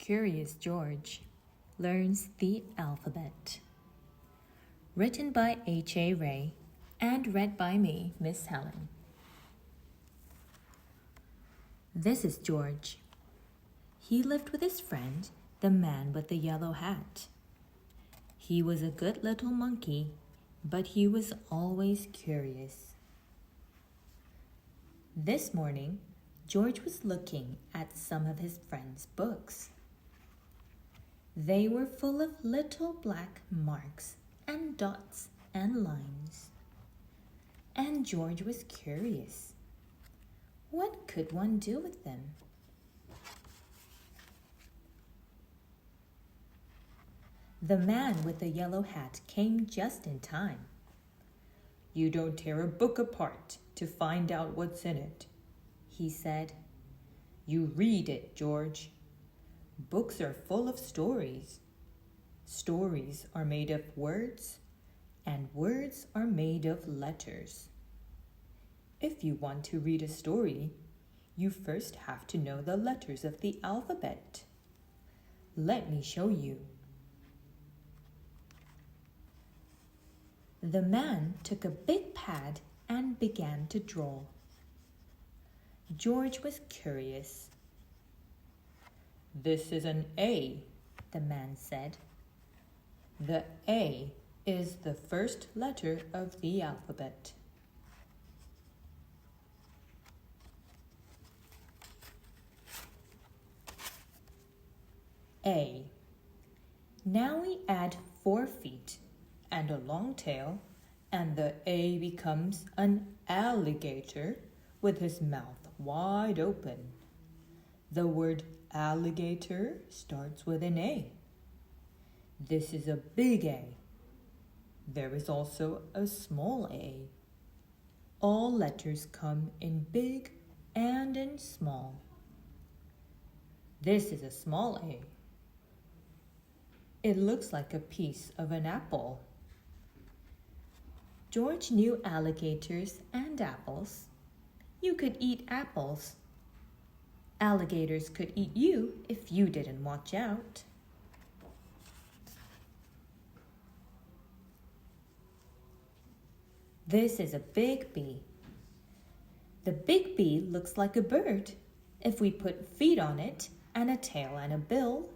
Curious George Learns the Alphabet. Written by H.A. Ray and read by me, Miss Helen. This is George. He lived with his friend, the man with the yellow hat. He was a good little monkey, but he was always curious. This morning, George was looking at some of his friend's books. They were full of little black marks and dots and lines. And George was curious. What could one do with them? The man with the yellow hat came just in time. "You don't tear a book apart to find out what's in it," he said. "You read it, George. Books are full of stories. Stories are made of words, and words are made of letters. If you want to read a story, you first have to know the letters of the alphabet. Let me show you." The man took a big pad and began to draw. George was curious. "This is an A," the man said. "The A is the first letter of the alphabet." A. Now we add 4 feet and a long tail, and the A becomes an alligator with his mouth wide open. The word alligator starts with an A. This is a big A. There is also a small a. All letters come in big and in small. This is a small a. It looks like a piece of an apple. George knew alligators and apples. You could eat apples. Alligators could eat you if you didn't watch out. This is a big B. The big B looks like a bird if we put feet on it and a tail and a bill.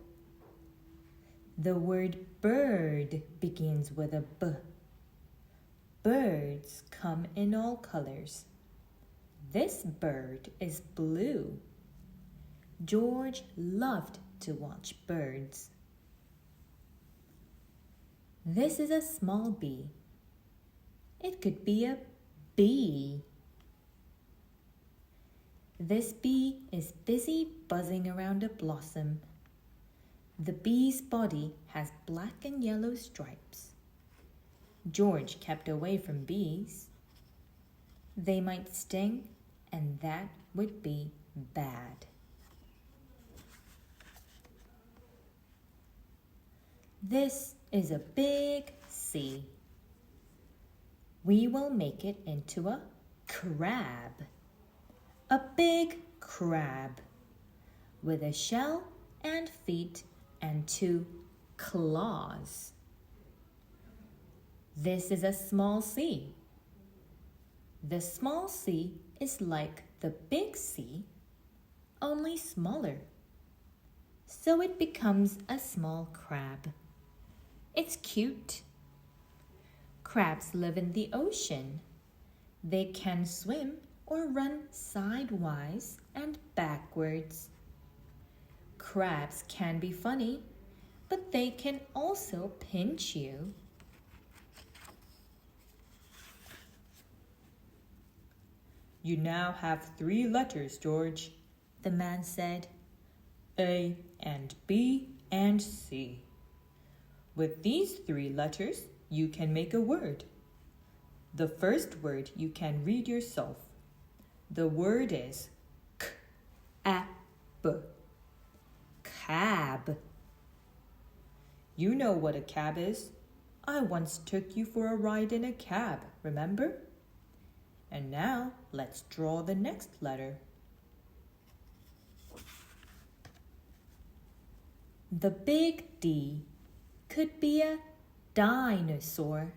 The word bird begins with a B. Birds come in all colors. This bird is blue. George loved to watch birds. This is a small bee. It could be a bee. This bee is busy buzzing around a blossom. The bee's body has black and yellow stripes. George kept away from bees. They might sting, and that would be bad. This is a big C. We will make it into a crab. A big crab with a shell and feet and 2 claws. This is a small c. The small c is like the big C, only smaller. So it becomes a small crab. It's cute. Crabs live in the ocean. They can swim or run sidewise and backwards. Crabs can be funny, but they can also pinch you. "You now have 3 letters, George," the man said. "A and B and C. With these 3 letters, you can make a word. The first word you can read yourself. The word is k-a-b. Cab. You know what a cab is. I once took you for a ride in a cab, remember? And now let's draw the next letter. The big D could be a dinosaur.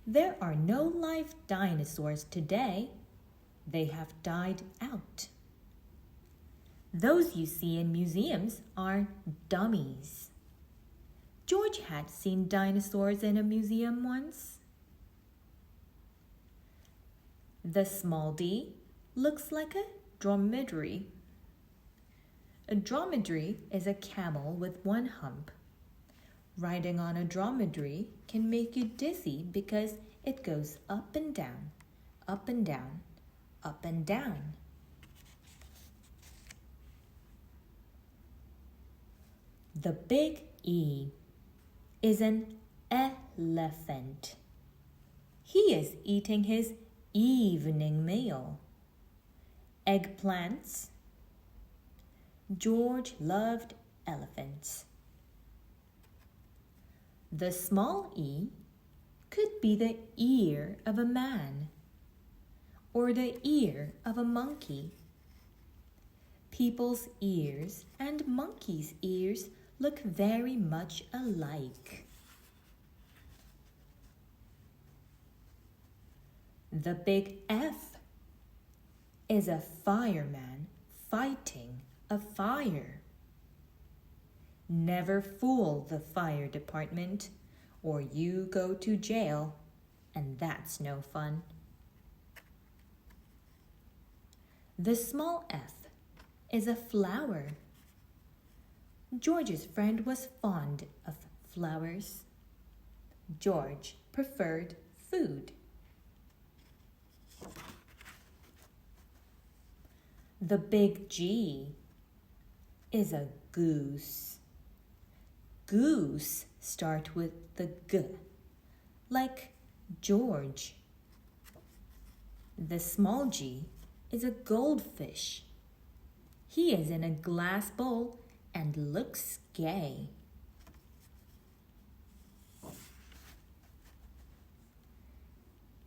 There are no live dinosaurs today. They have died out. Those you see in museums are dummies. George had seen dinosaurs in a museum once. The small d looks like a dromedary. A dromedary is a camel with one hump. Riding on a dromedary can make you dizzy because it goes up and down, up and down, up and down. The big E is an elephant. He is eating his evening meal. Eggplants. George loved elephants. The small e could be the ear of a man or the ear of a monkey. People's ears and monkeys' ears look very much alike. The big F is a fireman fighting a fire. Never fool the fire department or you go to jail, and that's no fun. The small f is a flower. George's friend was fond of flowers. George preferred food. The big G is a goose. Goose start with the G, like George. The small g is a goldfish. He is in a glass bowl and looks gay.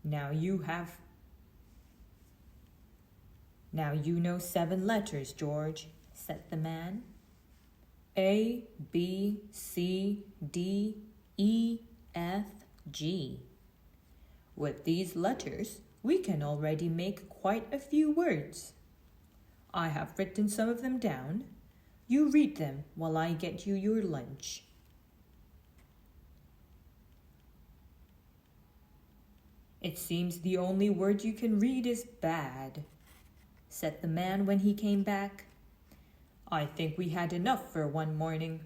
Now you know 7 letters, George, said the man. A, B, C, D, E, F, G. With these letters, we can already make quite a few words. I have written some of them down. You read them while I get you your lunch. It seems the only word you can read is bad, said the man when he came back. I think we had enough for one morning.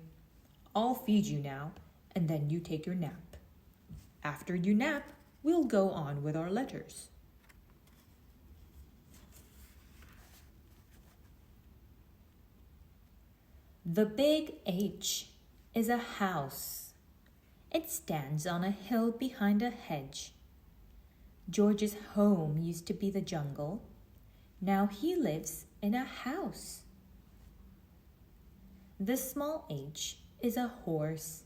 I'll feed you now, and then you take your nap. After you nap, we'll go on with our letters. The big H is a house. It stands on a hill behind a hedge. George's home used to be the jungle. Now he lives in a house. The small h is a horse.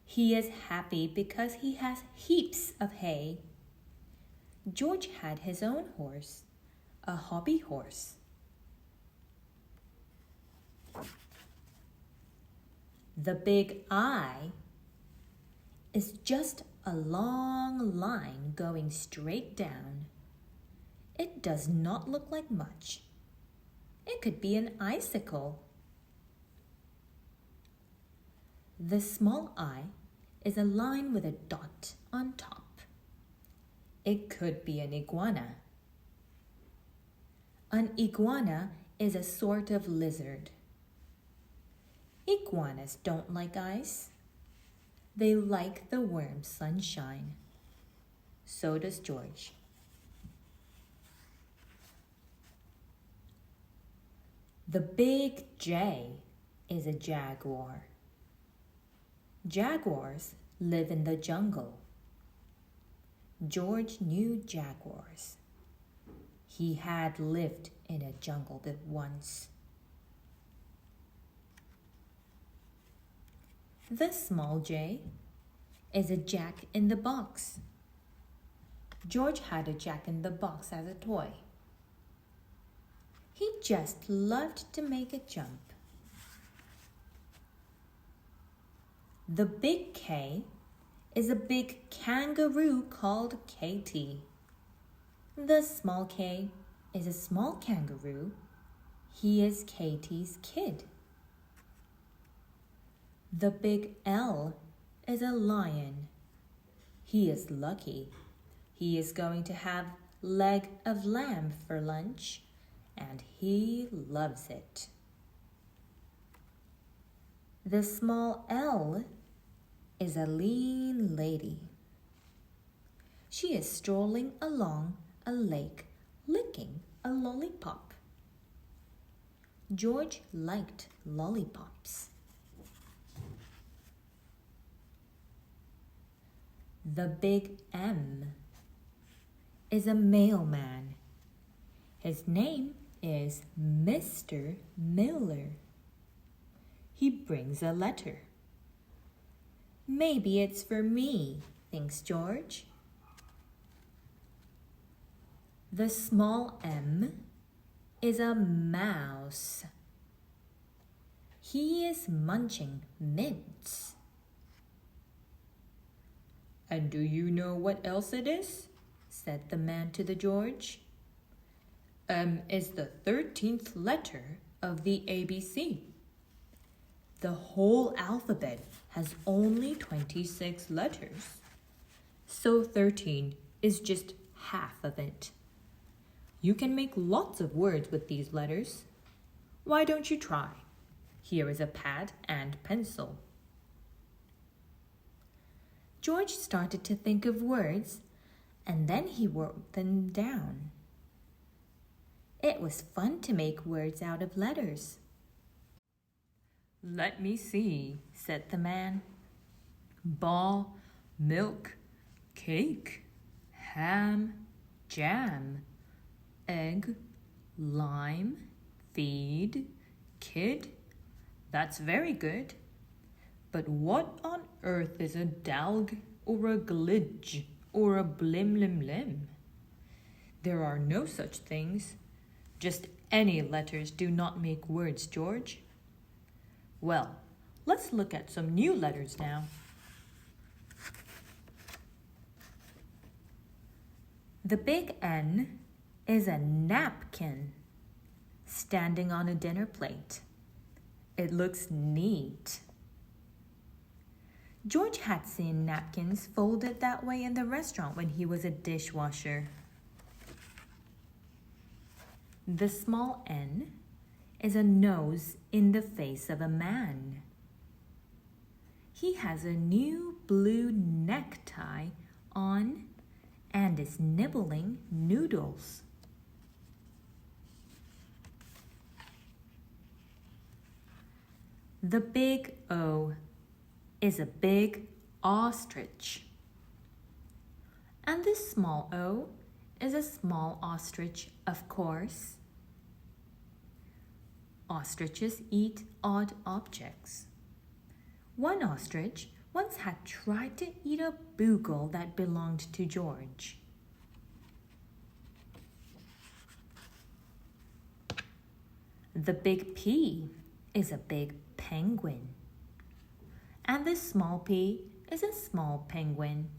He is happy because he has heaps of hay. George had his own horse, a hobby horse. The big I is just a long line going straight down. It does not look like much. It could be an icicle. The small I is a line with a dot on top. It could be an iguana. An iguana is a sort of lizard. Iguanas don't like ice. They like the warm sunshine. So does George. The big J is a jaguar. Jaguars live in the jungle. George knew jaguars. He had lived in a jungle once. The small j is a jack in the box. George had a jack in the box as a toy. He just loved to make it jump. The big K is a big kangaroo called Katie. The small K is a small kangaroo. He is Katie's kid. The big L is a lion. He is lucky. He is going to have leg of lamb for lunch, and he loves it. The small L is a lean lady. She is strolling along a lake, licking a lollipop. George liked lollipops. The big M is a mailman. His name is Mr. Miller. He brings a letter. Maybe it's for me, thinks George. The small m is a mouse. He is munching mints. And do you know what else it is? Said the man to the George. Is the 13th letter of the ABC. The whole alphabet has only 26 letters, so 13 is just half of it. You can make lots of words with these letters. Why don't you try? Here is a pad and pencil. George started to think of words, and then he wrote them down. It was fun to make words out of letters. Let me see, said the man. Ball, milk, cake, ham, jam, egg, lime, feed, kid. That's very good. But what on earth is a dalg or a glidge or a blim-lim-lim? There are no such things. Just any letters do not make words, George. Well, let's look at some new letters now. The big N is a napkin standing on a dinner plate. It looks neat. George had seen napkins folded that way in the restaurant when he was a dishwasher. The small n is a nose in the face of a man. He has a new blue necktie on and is nibbling noodles. The big O is a big ostrich. And the small o is a small ostrich, of course. Ostriches eat odd objects. One ostrich once had tried to eat a bugle that belonged to George. The big P is a big penguin. And the small p is a small penguin.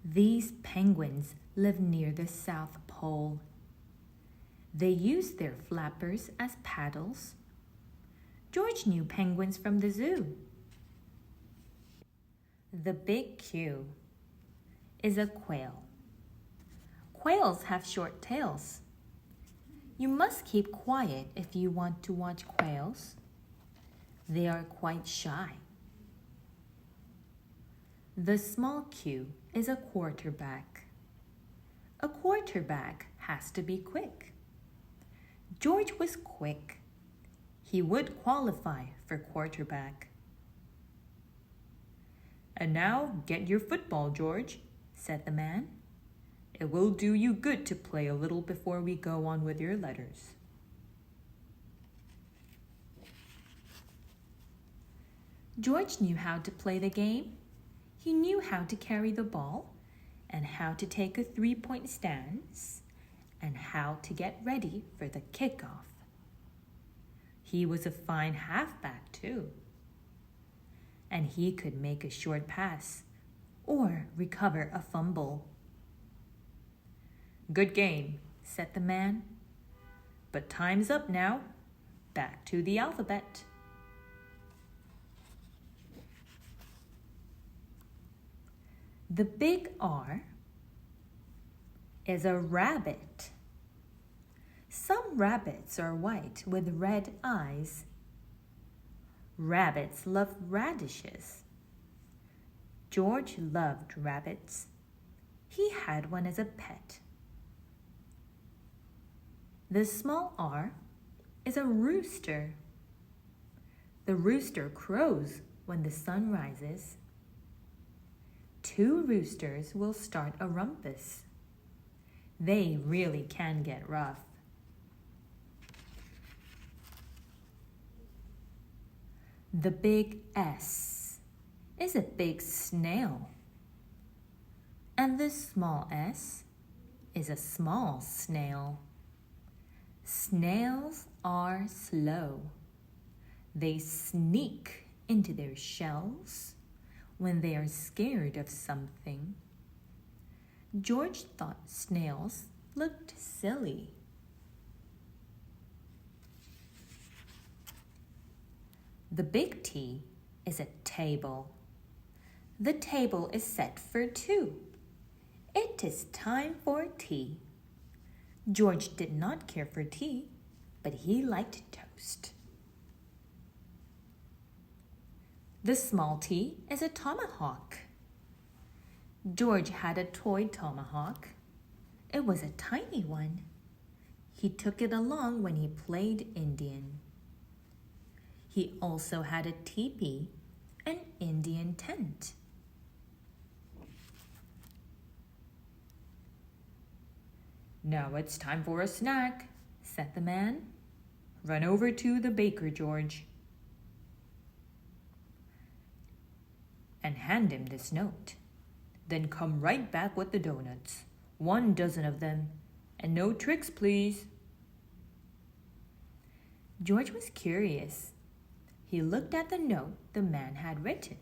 These penguins live near the South Pole. They use their flappers as paddles. George knew penguins from the zoo. The big Q is a quail. Quails have short tails. You must keep quiet if you want to watch quails. They are quite shy. The small q is a quarterback. A quarterback has to be quick. George was quick. He would qualify for quarterback. And now get your football, George, said the man. It will do you good to play a little before we go on with your letters. George knew how to play the game. He knew how to carry the ball and how to take a three-point stance and how to get ready for the kickoff. He was a fine halfback, too. and he could make a short pass or recover a fumble. "Good game," said the man. "But time's up now. Back to the alphabet." The big R is a rabbit. Some rabbits are white with red eyes. Rabbits love radishes. George loved rabbits. He had one as a pet. The small R is a rooster. The rooster crows when the sun rises. Two roosters will start a rumpus. They really can get rough. The big S is a big snail. And the small s is a small snail. Snails are slow. They sneak into their shells when they are scared of something. George thought snails looked silly. The big T is a table. The table is set for two. It is time for tea. George did not care for tea, but he liked toast. The small T is a tomahawk. George had a toy tomahawk. It was a tiny one. He took it along when he played Indian. He also had a teepee, an Indian tent. "Now it's time for a snack," said the man. "Run over to the baker, George, and hand him this note. Then come right back with the donuts, 1 dozen of them, and no tricks, please." George was curious. He looked at the note the man had written.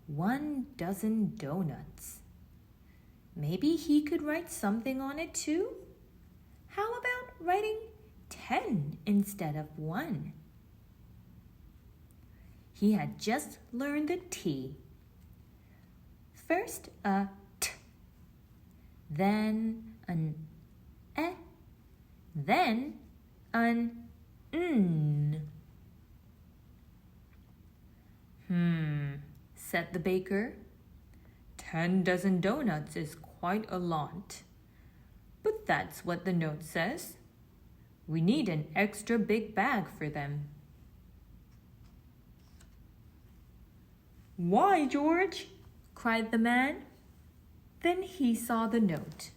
1 dozen donuts. Maybe he could write something on it too? How about writing 10 instead of 1? He had just learned the T. First a T, then an E, then an N. Said the baker. 10 dozen donuts is quite a lot. But that's what the note says. We need an extra big bag for them. "Why, George?" cried the man. Then he saw the note.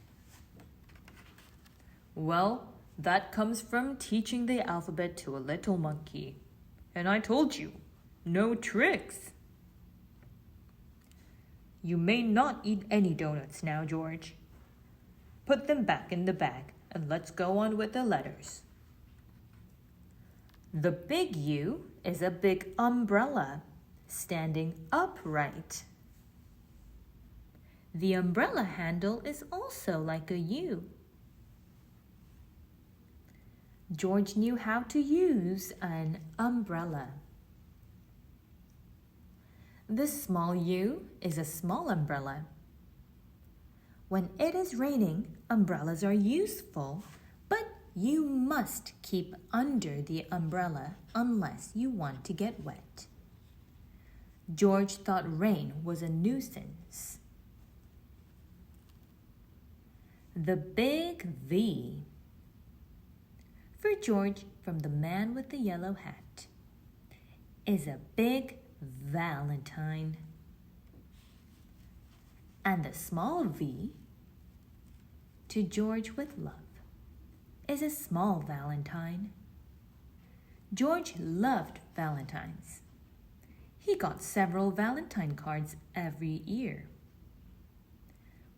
"Well, that comes from teaching the alphabet to a little monkey. And I told you, no tricks." "You may not eat any donuts now, George. Put them back in the bag and let's go on with the letters." The big U is a big umbrella, standing upright. The umbrella handle is also like a U. George knew how to use an umbrella. The small U is a small umbrella. When it is raining, umbrellas are useful, but you must keep under the umbrella unless you want to get wet. George thought rain was a nuisance. The big V. For George, from the man with the yellow hat, is a big Valentine. And the small V, to George with love, is a small Valentine. George loved Valentines. He got several Valentine cards every year.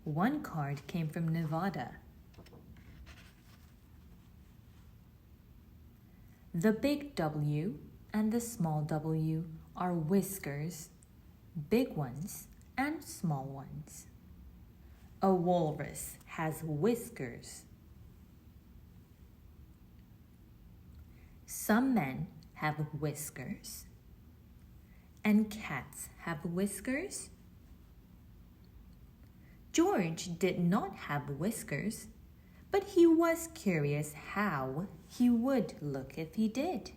One card came from Nevada. The big W and the small w are whiskers, big ones and small ones. A walrus has whiskers. Some men have whiskers. And cats have whiskers? George did not have whiskers, but he was curious how he would look if he did.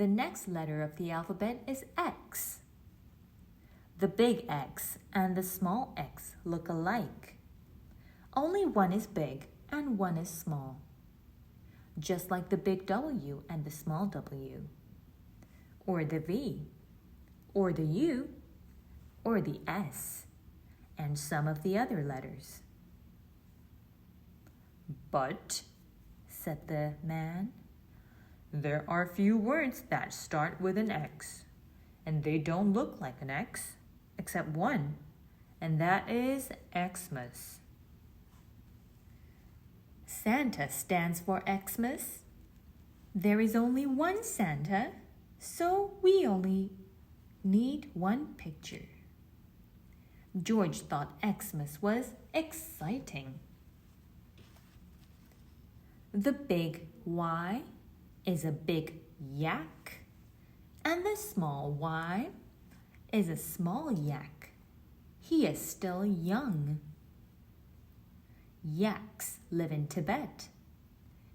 The next letter of the alphabet is X. The big X and the small x look alike. Only one is big and one is small, just like the big W and the small w, or the V, or the U, or the S, and some of the other letters. But, said the man, there are few words that start with an X, and they don't look like an X, except one, and that is Xmas. Santa stands for Xmas. There is only one Santa, so we only need one picture. George thought Xmas was exciting. The big Y is a big yak, and the small y is a small yak. He is still young. Yaks live in Tibet.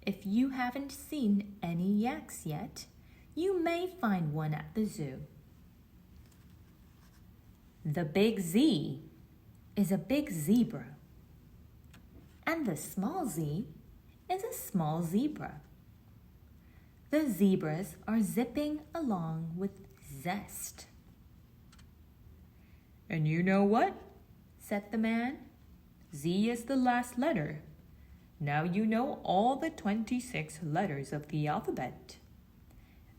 If you haven't seen any yaks yet, you may find one at the zoo. The big Z is a big zebra, and the small z is a small zebra. The zebras are zipping along with zest. And you know what? Said the man. Z is the last letter. Now you know all the 26 letters of the alphabet.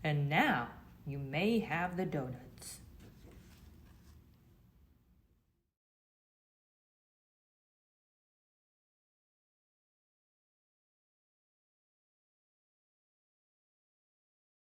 And now you may have the donut.